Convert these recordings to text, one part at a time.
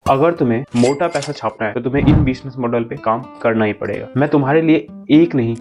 अगर तुम्हें मोटा पैसा छापना है तो तुम्हें इन बिजनेस मॉडल पे काम करना ही पड़ेगा। मैं तुम्हारे लिए एक नहीं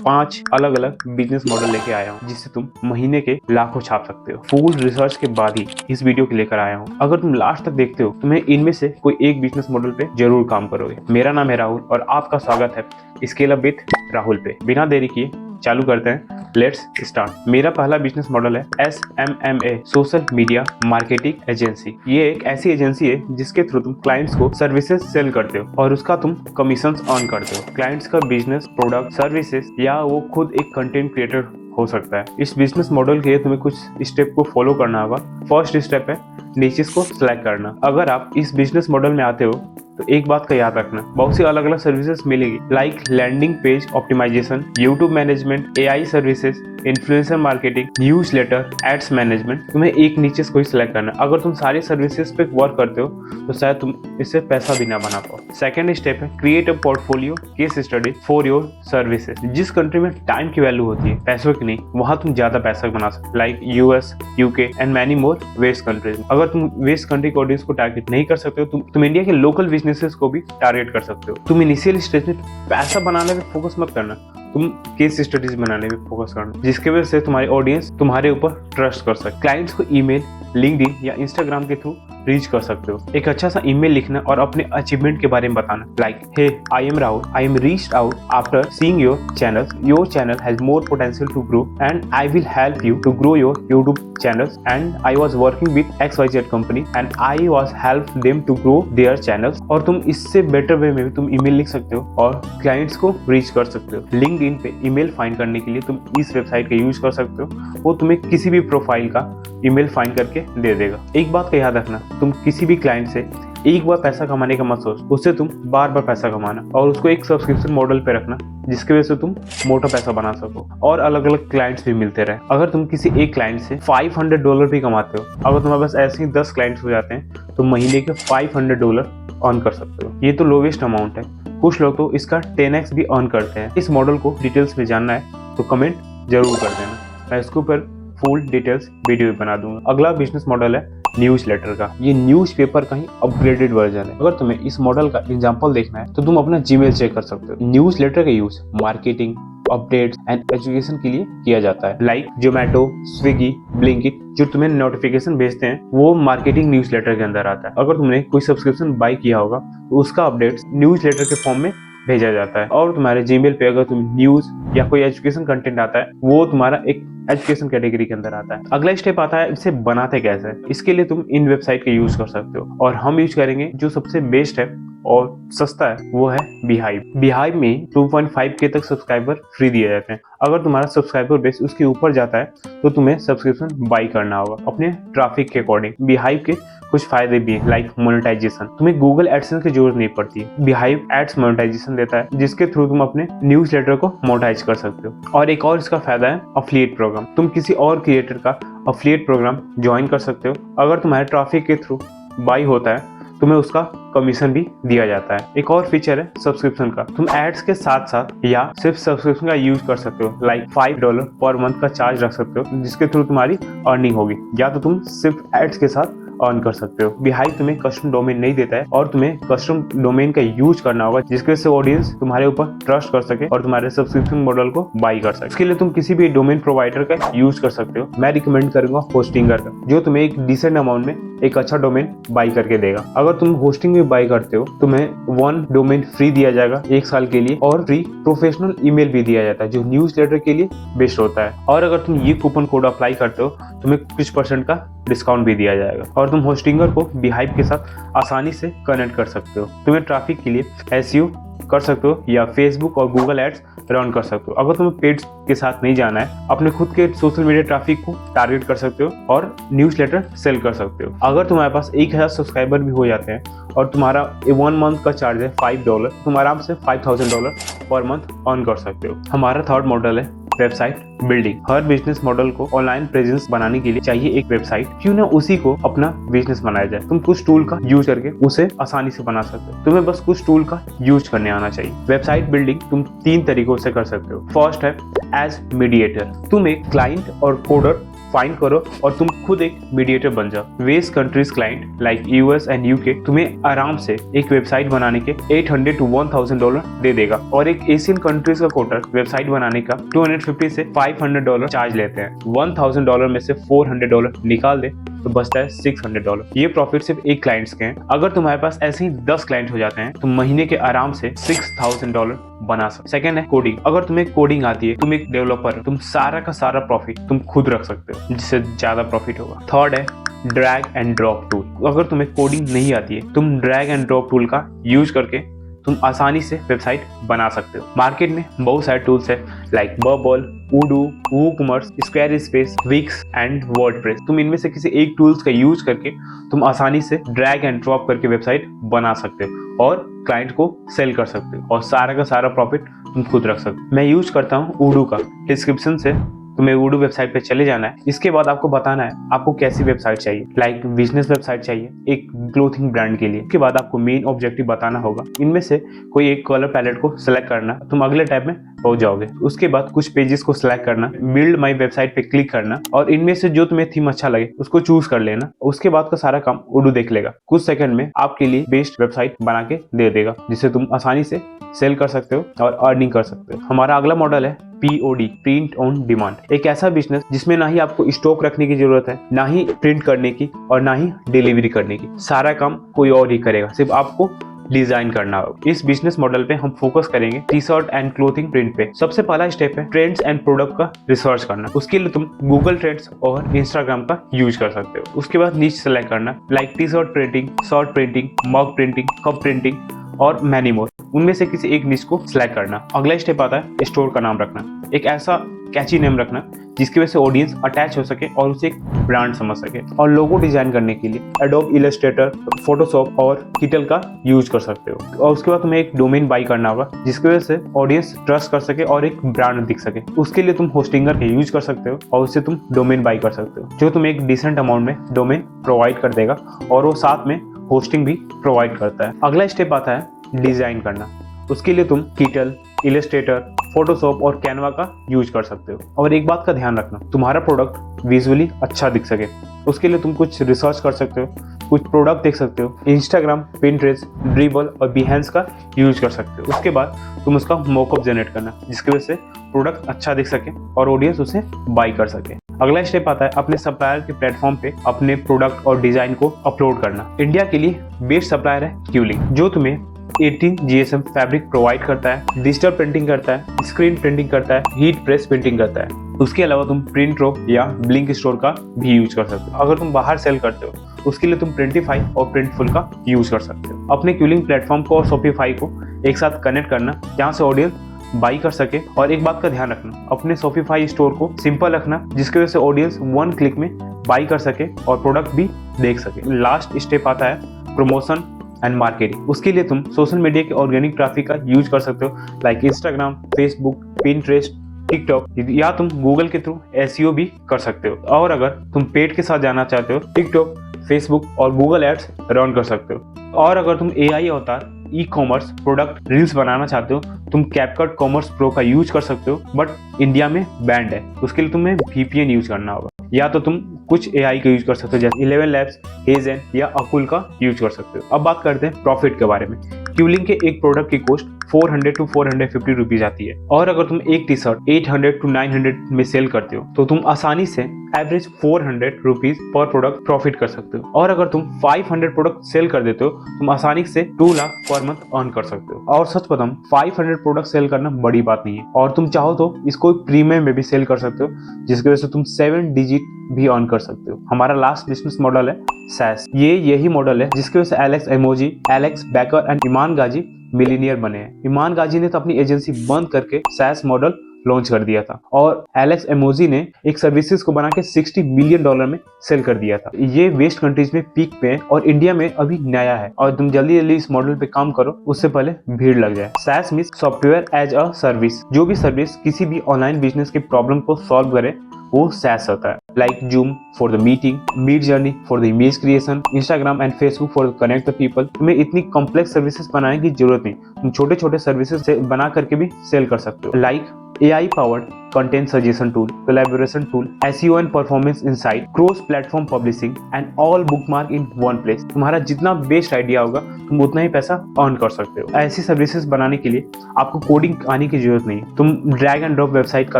5 अलग अलग बिजनेस मॉडल लेके आया हूँ जिससे तुम महीने के लाखों छाप सकते हो। फुल रिसर्च के बाद ही इस वीडियो को लेकर आया हूँ। अगर तुम लास्ट तक देखते हो तुम्हें इनमें से कोई एक बिजनेस मॉडल पे जरूर काम करोगे। मेरा नाम है राहुल और आपका स्वागत है स्केल अप विद राहुल पे। बिना देरी किए चालू करते हैं। Let's start. मेरा पहला बिजनेस मॉडल है SMMA, social media marketing agency. ये एक ऐसी एजेंसी है जिसके थ्रू तुम क्लाइंट्स को सर्विसेज सेल करते हो और उसका तुम कमीशन अर्न करते हो। क्लाइंट्स का बिजनेस, प्रोडक्ट, सर्विसेज या वो खुद एक कंटेंट क्रिएटर हो सकता है। इस बिजनेस मॉडल के लिए तुम्हें कुछ स्टेप को फॉलो करना होगा। फर्स्ट स्टेप है नीचेस को सिलेक्ट करना। अगर आप इस बिजनेस मॉडल में आते हो तो एक बात का याद रखना, बहुत सी अलग अलग सर्विसेज मिलेगी like landing page optimisation, YouTube management, AI services, influencer marketing, newsletter, ads management. तुम्हें एक नीचे से कोई सिलेक्ट करना। अगर तुम सारी सर्विसेज पे वर्क करते हो तो शायद तुम इससे पैसा भी ना बना पाओ। सेकंड स्टेप है create a portfolio case study for your services. जिस कंट्री में टाइम की वैल्यू होती है, पैसों की नहीं, वहां तुम ज्यादा पैसा बना सकते like US, UK and many more west countries. अगर तुम वेस्ट कंट्री के ऑडियंस को टारगेट नहीं कर सकते हो, तुम इंडिया के लोकल बिजनेसेस को भी टारगेट कर सकते हो। तुम इनिशियल स्टेज में पैसा बनाने पे फोकस मत करना, तुम केस स्टडीज बनाने में फोकस करना जिसके वजह से तुम्हारी ऑडियंस तुम्हारे ऊपर ट्रस्ट कर सके। क्लाइंट्स को ईमेल, लिंक्डइन या इंस्टाग्राम के थ्रू रीच कर सकते हो। एक अच्छा सा ईमेल लिखना और अपने अचीवमेंट के बारे में बताना like hey I am Rahul, I am reached out after seeing your channel has more potential to grow and I will help you to grow your YouTube channels and I was working with XYZ company and I was help them to grow their channels. और तुम इससे better way में भी तुम email लिख सकते हो और क्लाइंट्स को रीच कर सकते हो। लिंक्डइन पे ईमेल फाइंड करने के लिए तुम इस वेबसाइट का यूज कर सकते हो। वो तुम्हें किसी भी प्रोफाइल का ईमेल फाइंड करके दे देगा। एक बात का याद रखना, तुम किसी भी क्लाइंट से एक बार पैसा कमाने का मत सोच, उससे तुम बार बार पैसा कमाना और उसको एक सब्सक्रिप्शन मॉडल पे रखना जिसकी वजह से तुम मोटा पैसा बना सको और अलग अलग क्लाइंट्स भी मिलते रहे। अगर तुम किसी एक क्लाइंट से $500 भी कमाते हो, अगर तुम्हारे पास ऐसे ही 10 क्लाइंट्स हो जाते हैं तो महीने के $500 अर्न कर सकते हो। ये तो लोवेस्ट अमाउंट है। कुछ लोग तो इसका 10x भी अर्न करते हैं। इस मॉडल को डिटेल्स में जानना है तो कमेंट जरूर कर देना, मैं इसके ऊपर फुल डिटेल्स वीडियो बना दूंगा। अगला बिजनेस मॉडल है न्यूज़लेटर का। ये न्यूज़पेपर का ही अपग्रेडेड वर्जन है। अगर तुम्हें इस मॉडल का एग्जांपल देखना है तो तुम अपना जीमेल चेक कर सकते हो। न्यूज़लेटर का use marketing, updates and education के लिए किया जाता है लाइक जोमेटो, स्विगी, ब्लिंकिट जो तुम्हें नोटिफिकेशन भेजते हैं वो मार्केटिंग न्यूज़लेटर के अंदर आता है। अगर तुमने कोई सब्सक्रिप्शन बाय किया होगा तो उसका अपडेट्स न्यूज़लेटर के फॉर्म में भेजा जाता है। और तुम्हारे जीमेल पे अगर तुम न्यूज या कोई एजुकेशन कंटेंट आता है वो तुम्हारा एक एजुकेशन कैटेगरी के अंदर आता है। अगला स्टेप आता है इसे बनाते कैसे है। इसके लिए तुम इन वेबसाइट का यूज कर सकते हो और हम यूज करेंगे जो सबसे बेस्ट है और सस्ता है, वो है Beehive। Beehive में 2.5K तक सब्सक्राइबर फ्री दिए जाते हैं। अगर तुम्हारा सब्सक्राइबर बेस उसके ऊपर जाता है तो तुम्हें सब्सक्रिप्शन बाई करना होगा अपने ट्रैफिक के अकॉर्डिंग। Beehive के कुछ फायदे भी हैं लाइक मोनेटाइजेशन। तुम्हें गूगल एडसेंस की जरूरत नहीं पड़ती। Beehive एड्स मोनेटाइजेशन देता है जिसके थ्रू तुम अपने न्यूज़लेटर को मोनेटाइज कर सकते हो। और एक और इसका फायदा है अफिलिएट प्रोग्राम। तुम किसी और क्रिएटर का अफिलिएट प्रोग्राम ज्वाइन कर सकते हो। अगर तुम्हारे ट्रैफिक के थ्रू बाई होता है तुम्हें उसका कमीशन भी दिया जाता है। एक और फीचर है सब्सक्रिप्शन का। तुम एड्स के साथ साथ या सिर्फ सब्सक्रिप्शन का यूज कर सकते हो लाइक $5 पर मंथ का चार्ज रख सकते हो जिसके थ्रू तुम्हारी अर्निंग होगी, या तो तुम सिर्फ एड्स के साथ अर्न कर सकते हो। Beehive तुम्हें कस्टम डोमेन नहीं देता है और तुम्हें कस्टम डोमेन का यूज करना होगा जिसके से ऑडियंस तुम्हारे ऊपर ट्रस्ट कर सके और तुम्हारे सब्सक्रिप्शन मॉडल को बाई कर सके। इसके लिए तुम किसी भी डोमेन प्रोवाइडर का यूज कर सकते हो। मैं रिकमेंड करूंगा होस्टिंगर का जो तुम्हें एक डिसेंट अमाउंट में एक अच्छा डोमेन बाई करके देगा। अगर तुम होस्टिंग में बाई करते हो तुम्हें 1 डोमेन फ्री दिया जाएगा 1 साल के लिए और फ्री प्रोफेशनल ईमेल भी दिया जाता है जो न्यूज़लेटर के लिए बेस्ट होता है। और अगर तुम ये कूपन कोड अप्लाई करते हो तुम्हें कुछ % का डिस्काउंट भी दिया जाएगा और तुम होस्टिंगर को Beehive के साथ आसानी से कनेक्ट कर सकते हो। तुम्हें ट्रैफिक के लिए SEO कर सकते हो या फेसबुक और गूगल एड्स रन कर सकते हो। अगर तुम्हें पेड के साथ नहीं जाना है अपने खुद के सोशल मीडिया ट्रैफिक को टारगेट कर सकते हो और न्यूज़लेटर सेल कर सकते हो। अगर तुम्हारे पास 1000 सब्सक्राइबर भी हो जाते हैं और तुम्हारा 1 मंथ का चार्ज है $5, तुम आराम से $5000 पर मंथ अर्न कर सकते हो। हमारा थर्ड मॉडल है वेबसाइट बिल्डिंग। हर बिजनेस मॉडल को ऑनलाइन प्रेजेंस बनाने के लिए चाहिए एक वेबसाइट, क्यों ना उसी को अपना बिजनेस बनाया जाए। तुम कुछ टूल का यूज करके उसे आसानी से बना सकते हो। तुम्हें बस कुछ टूल का यूज करने आना चाहिए। वेबसाइट बिल्डिंग तुम 3 तरीकों से कर सकते हो। फर्स्ट है एज मीडिएटर। तुम एक क्लाइंट और कोडर फाइंड करो और तुम खुद एक मीडिएटर बन जाओ। West countries client like US and UK तुम्हें आराम से एक वेबसाइट बनाने के $800 to $1,000 दे देगा, और एक एशियन कंट्रीज का कोटर वेबसाइट बनाने का $250 से $500 चार्ज लेते हैं। $1,000 में से $400 निकाल दे तो बचता है $600। ये प्रॉफिट सिर्फ एक क्लाइंट्स के हैं। अगर तुम्हारे पास ऐसे ही 10 क्लाइंट हो जाते हैं तो महीने के आराम से $6,000 बना सकते। सेकंड है कोडिंग। अगर तुम्हें कोडिंग आती है, तुम एक डेवलपर हो, तुम सारा का सारा प्रॉफिट तुम खुद रख सकते हो, जिससे ज्यादा प्रॉफिट होगा। थर्ड है ड्रैग एंड ड्रॉप टूल। अगर तुम्हें कोडिंग नहीं आती है, तुम ड्रैग एंड ड्रॉप टूल का यूज करके तुम आसानी से वेबसाइट बना सकते हो। मार्केट में बहुत सारे टूल्स है like Bubble, Odoo, WooCommerce, Squarespace, Wix and WordPress. तुम इनमें से किसी एक टूल्स का यूज करके तुम आसानी से ड्रैग एंड ड्रॉप करके वेबसाइट बना सकते हो और क्लाइंट को सेल कर सकते हो, और सारा का सारा प्रॉफिट तुम खुद रख सकते हो। मैं यूज करता हूँ उडू का। डिस्क्रिप्शन से तुम्हें उडू वेबसाइट पे चले जाना है। इसके बाद आपको बताना है आपको कैसी वेबसाइट चाहिए, लाइक बिजनेस वेबसाइट चाहिए एक क्लोथिंग ब्रांड के लिए। उसके बाद आपको मेन ऑब्जेक्टिव बताना होगा। इनमें से कोई एक कलर पैलेट को सिलेक्ट करना, तुम अगले टैब में पहुंच जाओगे। उसके बाद कुछ पेजेस को सिलेक्ट करना, बिल्ड माई वेबसाइट पे क्लिक करना, और इनमें से जो तुम्हें थीम अच्छा लगे उसको चूज कर लेना। उसके बाद का सारा काम उडू देख लेगा। कुछ सेकंड में आपके लिए बेस्ट वेबसाइट बना के दे देगा, जिससे तुम आसानी से सेल कर सकते हो और अर्निंग कर सकते हो। हमारा अगला मॉडल है POD, प्रिंट ऑन डिमांड। एक ऐसा बिजनेस जिसमें ना ही आपको स्टॉक रखने की जरूरत है, ना ही प्रिंट करने की, और ना ही डिलीवरी करने की। सारा काम कोई और ही करेगा, सिर्फ आपको डिजाइन करना होगा। इस बिजनेस मॉडल पे हम फोकस करेंगे T shirt and clothing print पे। सबसे पहला स्टेप है ट्रेंड्स एंड प्रोडक्ट का रिसर्च करना। उसके लिए तुम गूगल ट्रेंड्स और इंस्टाग्राम का यूज कर सकते हो। उसके बाद नीच सेलेक्ट करना, like T shirt printing, shirt printing, मग प्रिंटिंग, कप प्रिंटिंग और मैनी मोर। उनमें से किसी एक निश को सिलेक्ट करना। अगला स्टेप आता है स्टोर का नाम रखना। एक ऐसा कैची नेम रखना जिसकी वजह से ऑडियंस अटैच हो सके और उसे एक ब्रांड समझ सके। और लोगो डिजाइन करने के लिए एडोब इलस्ट्रेटर, फोटोशॉप और किटल का यूज कर सकते हो। और उसके बाद तुम्हें एक डोमेन बाई करना होगा जिसकी वजह से ऑडियंस ट्रस्ट कर सके और एक ब्रांड दिख सके। उसके लिए तुम होस्टिंगर का यूज कर सकते हो और उससे तुम डोमेन बाई कर सकते हो, जो तुम्हें एक डिसेंट अमाउंट में डोमेन प्रोवाइड कर देगा, और वो साथ में होस्टिंग भी प्रोवाइड करता है। अगला स्टेप आता है डिजाइन करना। उसके लिए तुम किटल, इलस्ट्रेटर, फोटोशॉप और कैनवा का यूज कर सकते हो। और एक बात का ध्यान रखना, तुम्हारा प्रोडक्ट विजुअली अच्छा दिख सके। उसके लिए तुम कुछ रिसर्च कर सकते हो, कुछ प्रोडक्ट देख सकते हो। इंस्टाग्राम, पिंटरेस्ट, ड्रिबल और बिहेंस का यूज कर सकते हो। उसके बाद तुम उसका मॉकअप जनरेट करना जिसकी वजह से प्रोडक्ट अच्छा दिख सके और ऑडियंस उसे बाई कर सके। अगला स्टेप आता है अपने सप्लायर के प्लेटफॉर्म पे अपने प्रोडक्ट और डिजाइन को अपलोड करना। इंडिया के लिए बेस्ट सप्लायर है क्यूलिंग, जो तुम्हें 18 GSM फैब्रिक प्रोवाइड करता है, डिजिटल प्रिंटिंग करता है, स्क्रीन प्रिंटिंग करता है, हीट प्रेस प्रिंटिंग करता है। उसके अलावा तुम प्रिंटरो या ब्लिंक स्टोर का भी यूज कर सकते हो। अगर तुम बाहर सेल करते हो उसके लिए तुम प्रिंटिफाई और प्रिंटफुल का यूज कर सकते हो। अपने क्यूलिंग प्लेटफॉर्म को और शॉपिफाई को एक साथ कनेक्ट करना जहाँ से ऑडियंस बाई कर सके। और एक बात का ध्यान रखना, अपने शॉपिफाई स्टोर को सिंपल रखना जिसकी वजह से ऑडियंस 1 क्लिक में बाई कर सके और प्रोडक्ट भी देख सके। लास्ट स्टेप आता है प्रमोशन एंड मार्केटिंग। उसके लिए तुम सोशल मीडिया के ऑर्गेनिक ट्रैफिक का यूज कर सकते हो, like Instagram, Facebook, Pinterest, TikTok, या तुम गूगल के थ्रू SEO भी कर सकते हो। और अगर तुम पेड के साथ जाना चाहते हो, टिकटॉक, फेसबुक और गूगल एड्स रन कर सकते हो। और अगर तुम AI अवतार, ई-कॉमर्स, प्रोडक्ट रील्स बनाना चाहते हो, तुम कैपकट कॉमर्स प्रो का यूज कर सकते हो, बट इंडिया में बैंड है। उसके लिए तुम्हें VPN यूज करना होगा, या तो तुम कुछ AI का यूज कर सकते हो जैसे 11 लैब्स, हेजन या अकुल का यूज कर सकते हो। अब बात करते हैं प्रॉफिट के बारे में। क्यूलिंग के एक प्रोडक्ट की कॉस्ट 400 to 450 रुपीज आती है, और अगर तुम एक टी शर्ट 800 to 900 में सेल करते हो तो तुम आसानी से average 400 rupees per product profit कर सकते हो। और अगर तुम 500 प्रोडक्ट सेल कर देते हो तुम आसानी से 2 लाख पर मंथ अर्न कर सकते हो। और सच बताऊं 500 प्रोडक्ट सेल करना बड़ी बात नहीं है, और तुम चाहो तो इसको प्रीमियम में भी सेल कर सकते हो जिसकी वजह से तुम 7 डिजिट भी अर्न कर सकते हो। हमारा लास्ट बिजनेस मॉडल है SaaS। यही मॉडल है जिसकी वजह से Alex Hormozi, Alex Becker and Iman Gadzhi millionaire बने हैं। ईमान गाजी ने तो अपनी एजेंसी बंद करके SaaS मॉडल लॉन्च कर दिया था, और एलेक्स एमोजी ने एक सर्विसेज को बना के $60 मिलियन में सेल कर दिया था। ये वेस्ट कंट्रीज में पीक पे है और इंडिया में अभी नया है, और तुम जल्दी जल्दी इस मॉडल पे काम करो उससे पहले भीड़ लग जाए। SaaS means software as a service. जो भी सर्विस किसी भी ऑनलाइन बिजनेस की प्रॉब्लम को सॉल्व करे वो SaaS होता है, like Zoom for the meeting, Midjourney for the image creation, Instagram and Facebook for connect the people. तुम्हें इतनी कॉम्प्लेक्स सर्विसेज बनाने की जरूरत नहीं, तुम छोटे छोटे सर्विसेज बना करके भी सेल कर सकते हो, like AI powered content suggestion tool, collaboration tool, SEO and performance insight, cross platform publishing and all bookmark in one place। तुम्हारा जितना बेस्ट आइडिया होगा तुम उतना ही पैसा अर्न कर सकते हो। ऐसी सर्विसेज बनाने के लिए आपको कोडिंग आने की जरूरत नहीं, तुम ड्रैग एंड ड्रॉप वेबसाइट का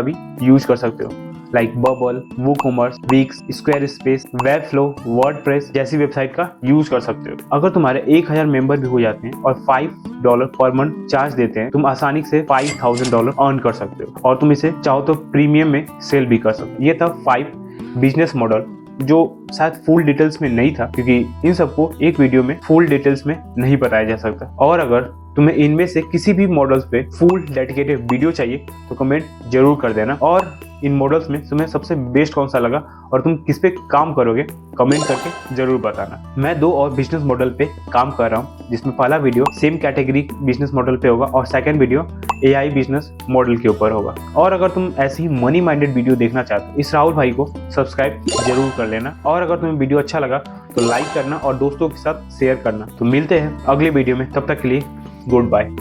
भी यूज कर सकते हो, like Bubble, WooCommerce, Wix, Squarespace, Webflow, WordPress जैसी वेबसाइट का यूज कर सकते हो। अगर तुम्हारे 1000 मेंबर भी हो जाते हैं और $5 पर मंथ चार्ज देते हैं, तुम आसानी से $5000 अर्न कर सकते हो और तुम इसे चाहो तो प्रीमियम में सेल भी कर सकते हो। ये था 5 बिजनेस मॉडल जो शायद फुल डिटेल्स में नहीं था, क्योंकि इन सबको एक वीडियो में फुल डिटेल्स में नहीं बताया जा सकता। और अगर तुम्हें इनमें से किसी भी मॉडल्स पे फुल डेडिकेटेड वीडियो चाहिए तो कमेंट जरूर कर देना, और इन मॉडल्स में तुम्हें सबसे बेस्ट कौन सा लगा और तुम किस पे काम करोगे कमेंट करके जरूर बताना। मैं 2 और बिजनेस मॉडल पे काम कर रहा हूँ, जिसमें पहला video same category business model पे होगा और second video AI business model के ऊपर होगा। और अगर तुम ऐसी ही मनी माइंडेड वीडियो देखना चाहते हो, इस राहुल भाई को सब्सक्राइब जरूर कर लेना, और अगर तुम्हें वीडियो अच्छा लगा तो लाइक करना और दोस्तों के साथ शेयर करना। तो मिलते हैं अगले वीडियो में, तब तक के लिए गुड बाय।